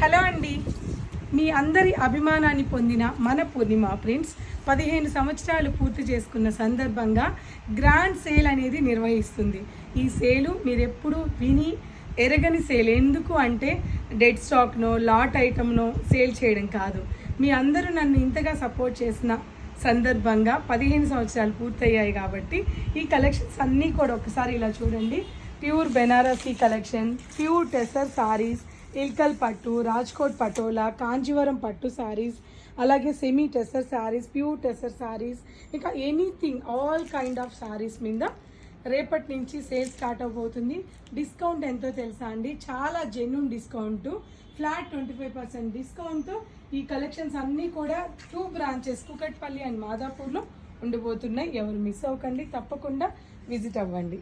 Hello అండి, మీ అందరి అభిమానాన్ని పొందిన మన పూర్ణిమ ప్రింట్స్ 15 సంవత్సరాలు పూర్తి చేసుకున్న సందర్భంగా గ్రాండ్ సేల్ అనేది నిర్వహిస్తుంది. ఈ సేలు మీరు ఎప్పుడు విని ఎరగని సేల్. ఎందుకు అంటే డెడ్ స్టాక్నో లాట్ ఐటమ్నో సేల్ చేయడం కాదు, మీ అందరూ నన్ను ఇంతగా సపోర్ట్ చేసిన సందర్భంగా 15 సంవత్సరాలు పూర్తయ్యాయి కాబట్టి ఈ కలెక్షన్స్ అన్నీ కూడా ఒకసారి ఇలా చూడండి. Pure Banarasi collection, pure tussar saris, Ilkal పట్టు, రాజ్కోట్ పటోలా, కాంజీవరం పట్టు సారీస్, అలాగే సెమీ టెసర్ సారీస్, ప్యూర్ టెసర్ సారీస్, ఇంకా anything all kind of saris మీద రేపటి నుంచి సేల్ స్టార్ట్ అవబోతుంది. డిస్కౌంట్ ఎంతో తెలుసా అండి? చాలా జెన్యూన్ డిస్కౌంట్, ఫ్లాట్ 25% డిస్కౌంట్తో ఈ కలెక్షన్స్ అన్నీ కూడా 2 బ్రాంచెస్ కుకట్పల్లి అండ్ మాదాపూర్లో ఉండబోతున్నాయి. ఎవరు మిస్ అవ్వకండి, తప్పకుండా విజిట్ అవ్వండి.